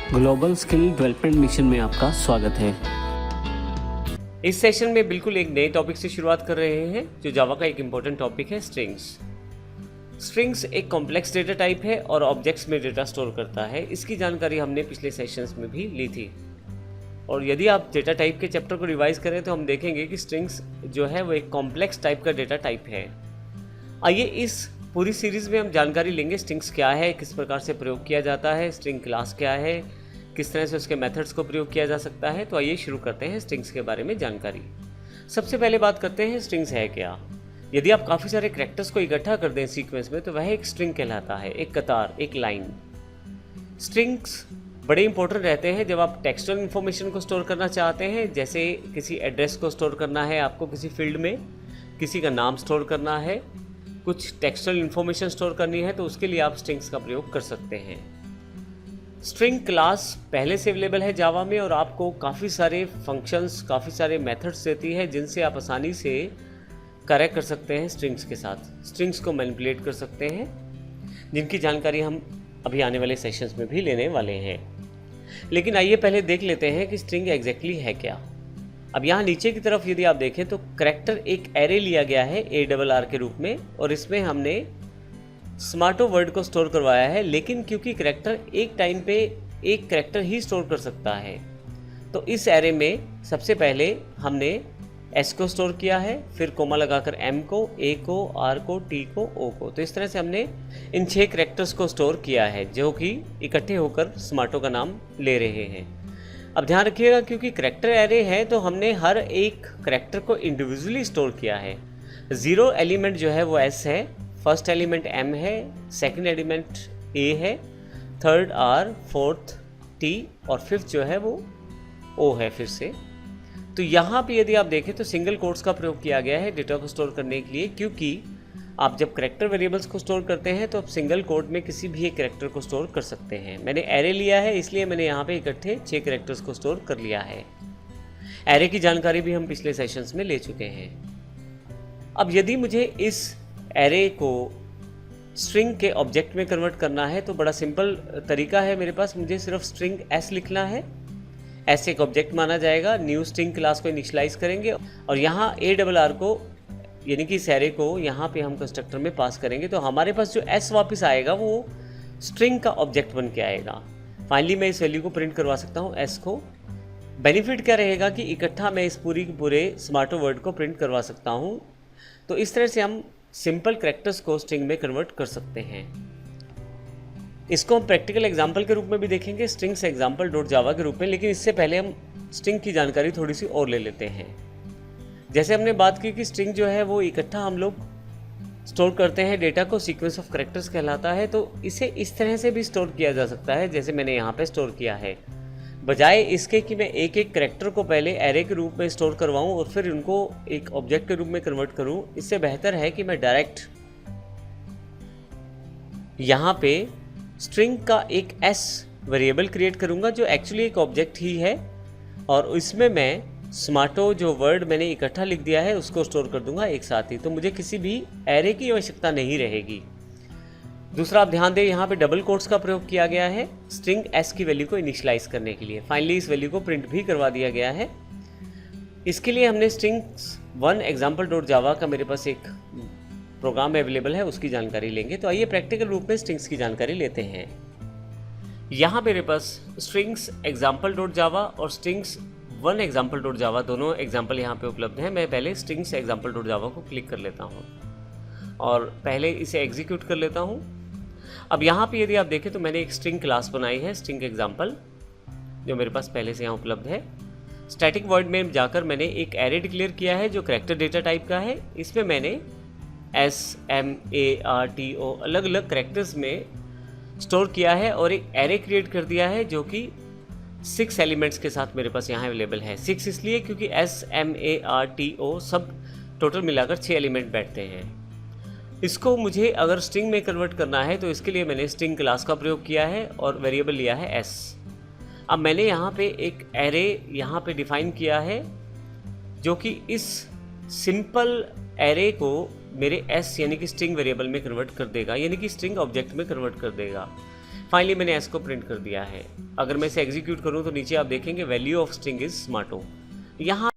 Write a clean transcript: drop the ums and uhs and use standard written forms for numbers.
Global skill development mission में आपका स्वागत है। इस सेशन में बिल्कुल एक नए टॉपिक से शुरुआत कर रहे हैं जो जावा का एक इम्पोर्टेंट टॉपिक है, स्ट्रिंग्स। स्ट्रिंग्स एक कॉम्प्लेक्स डेटा टाइप है और ऑब्जेक्ट्स में डेटा स्टोर करता है। इसकी जानकारी हमने पिछले सेशंस में भी ली थी। और यदि आप डेटा टाइप के चैप्टर को रिवाइज करें तो हम देखेंगे कि स्ट्रिंग्स जो है वो एक कॉम्प्लेक्स टाइप का डेटा टाइप है। आइए इस पूरी सीरीज़ में हम जानकारी लेंगे स्ट्रिंग्स क्या है, किस प्रकार से प्रयोग किया जाता है, स्ट्रिंग क्लास क्या है, किस तरह से उसके मेथड्स को प्रयोग किया जा सकता है। तो आइए शुरू करते हैं स्ट्रिंग्स के बारे में जानकारी। सबसे पहले बात करते हैं स्ट्रिंग्स है क्या। यदि आप काफ़ी सारे कैरेक्टर्स को इकट्ठा कर दें सीक्वेंस में तो वह एक स्ट्रिंग कहलाता है, एक कतार, एक लाइन। स्ट्रिंग्स बड़े इंपॉर्टेंट रहते हैं जब आप टेक्सचुअल इन्फॉर्मेशन को स्टोर करना चाहते हैं, जैसे किसी एड्रेस को स्टोर करना है आपको किसी फील्ड में, किसी का नाम स्टोर करना है, कुछ टेक्सचुअल इन्फॉर्मेशन स्टोर करनी है, तो उसके लिए आप स्ट्रिंग्स का प्रयोग कर सकते हैं। स्ट्रिंग क्लास पहले से अवेलेबल है जावा में और आपको काफ़ी सारे फंक्शंस, काफ़ी सारे मेथड्स देती है जिनसे आप आसानी से कार्य कर सकते हैं स्ट्रिंग्स के साथ, स्ट्रिंग्स को मैनिपुलेट कर सकते हैं, जिनकी जानकारी हम अभी आने वाले सेशंस में भी लेने वाले हैं। लेकिन आइए पहले देख लेते हैं कि स्ट्रिंग एग्जैक्टली है क्या। अब यहाँ नीचे की तरफ यदि आप देखें तो करैक्टर एक एरे लिया गया है ARR के रूप में और इसमें हमने स्मार्टो वर्ड को स्टोर करवाया है। लेकिन क्योंकि करैक्टर एक टाइम पे एक करैक्टर ही स्टोर कर सकता है तो इस एरे में सबसे पहले हमने S को स्टोर किया है, फिर कोमा लगाकर M को, A को, R को, T को, O को। तो इस तरह से हमने इन 6 करैक्टर्स को स्टोर किया है जो कि इकट्ठे होकर स्मार्टो का नाम ले रहे हैं। अब ध्यान रखिएगा क्योंकि करैक्टर एरे है तो हमने हर एक करैक्टर को इंडिविजुअली स्टोर किया है। 0 एलिमेंट जो है वो S है, फर्स्ट एलिमेंट M है, सेकंड एलिमेंट A है, थर्ड R, फोर्थ T और फिफ्थ जो है वो O है फिर से। तो यहाँ पे यदि आप देखें तो सिंगल कोट्स का प्रयोग किया गया है डेटा को स्टोर करने के लिए, क्योंकि आप जब करैक्टर वेरिएबल्स को स्टोर करते हैं तो आप सिंगल कोट में किसी भी एक करैक्टर को स्टोर कर सकते हैं। मैंने एरे लिया है इसलिए मैंने यहाँ पे इकट्ठे 6 करैक्टर्स को स्टोर कर लिया है। एरे की जानकारी भी हम पिछले सेशंस में ले चुके हैं। अब यदि मुझे इस एरे को स्ट्रिंग के ऑब्जेक्ट में कन्वर्ट करना है तो बड़ा सिंपल तरीका है मेरे पास। मुझे सिर्फ स्ट्रिंग S लिखना है, S एक ऑब्जेक्ट माना जाएगा, न्यू स्ट्रिंग क्लास को इनिशियलाइज करेंगे और यहाँ ARR को यानी कि इस एरे को यहाँ पे हम कंस्ट्रक्टर में पास करेंगे तो हमारे पास जो S वापस आएगा वो स्ट्रिंग का ऑब्जेक्ट बन के आएगा। फाइनली मैं इस वैल्यू को प्रिंट करवा सकता हूँ S को। बेनिफिट क्या रहेगा कि इकट्ठा मैं इस पूरे स्मार्टो वर्ड को प्रिंट करवा सकता हूँ। तो इस तरह से हम सिंपल करैक्टर्स को स्ट्रिंग में कन्वर्ट कर सकते हैं। इसको हम प्रैक्टिकल एग्जाम्पल के रूप में भी देखेंगे, स्ट्रिंग्स एग्जाम्पल डॉट जावा के रूप में। लेकिन इससे पहले हम स्ट्रिंग की जानकारी थोड़ी सी और ले लेते हैं। जैसे हमने बात की कि स्ट्रिंग जो है वो इकट्ठा हम लोग स्टोर करते हैं डेटा को, सीक्वेंस ऑफ कैरेक्टर्स कहलाता है। तो इसे इस तरह से भी स्टोर किया जा सकता है जैसे मैंने यहाँ पे स्टोर किया है। बजाय इसके कि मैं एक एक कैरेक्टर को पहले एरे के रूप में स्टोर करवाऊँ और फिर उनको एक ऑब्जेक्ट के रूप में कन्वर्ट करूँ, इससे बेहतर है कि मैं डायरेक्ट यहाँ पे स्ट्रिंग का एक S वेरिएबल क्रिएट करूँगा जो एक्चुअली एक ऑब्जेक्ट ही है और इसमें मैं स्मार्टो जो वर्ड मैंने इकट्ठा लिख दिया है उसको स्टोर कर दूंगा एक साथ ही। तो मुझे किसी भी एरे की आवश्यकता नहीं रहेगी। दूसरा आप ध्यान दें यहाँ पे डबल कोट्स का प्रयोग किया गया है स्ट्रिंग S की वैल्यू को इनिशियलाइज करने के लिए। फाइनली इस वैल्यू को प्रिंट भी करवा दिया गया है। इसके लिए हमने स्ट्रिंग्स 1 एग्जाम्पल डॉट जावा का मेरे पास एक प्रोग्राम अवेलेबल है, उसकी जानकारी लेंगे। तो आइए प्रैक्टिकल रूप में स्ट्रिंग्स की जानकारी लेते हैं। यहाँ मेरे पास स्ट्रिंग्स एग्जाम्पल डॉट जावा और स्ट्रिंग्स 1 एग्जाम्पल डॉट जावा दोनों एग्जाम्पल यहाँ पे उपलब्ध हैं। मैं पहले स्ट्रिंग्स एग्जाम्पल डॉट जावा को क्लिक कर लेता हूँ और पहले इसे एग्जीक्यूट कर लेता हूँ। अब यहाँ पे यदि आप देखें तो मैंने एक स्ट्रिंग क्लास बनाई है स्ट्रिंग एग्जाम्पल, जो मेरे पास पहले से यहाँ उपलब्ध है। स्टैटिक वर्ड में जाकर मैंने एक एरे डिक्लेयर किया है जो करैक्टर डेटा टाइप का है। इसमें मैंने S, M, A, R, T, O अलग अलग करैक्टर्स में स्टोर किया है और एक एरे क्रिएट कर दिया है जो कि 6 एलिमेंट्स के साथ मेरे पास यहाँ अवेलेबल है। 6 इसलिए क्योंकि S, M, A, R, T, O सब टोटल मिलाकर 6 एलिमेंट बैठते हैं। इसको मुझे अगर स्ट्रिंग में कन्वर्ट करना है तो इसके लिए मैंने स्ट्रिंग क्लास का प्रयोग किया है और वेरिएबल लिया है S। अब मैंने यहाँ पे एक एरे यहाँ पे डिफाइन किया है जो कि इस सिंपल एरे को मेरे S यानी कि स्ट्रिंग वेरिएबल में कन्वर्ट कर देगा, यानी कि स्ट्रिंग ऑब्जेक्ट में कन्वर्ट कर देगा। फाइनली मैंने एस को प्रिंट कर दिया है। अगर मैं इसे एग्जीक्यूट करूँ तो नीचे आप देखेंगे वैल्यू ऑफ स्ट्रिंग इज स्मार्टो। यहाँ